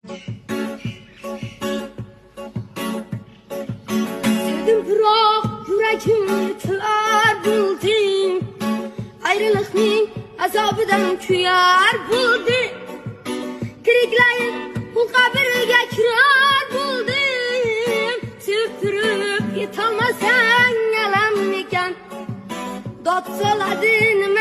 Sevdim bırak yüreğimi tüler buldum. Ayrılıkның azabıdan kuyar buldum. Kiriklayıp bu kabirge kirar buldum. Süpürüp yıtılmasan yalan iken. Dot saladın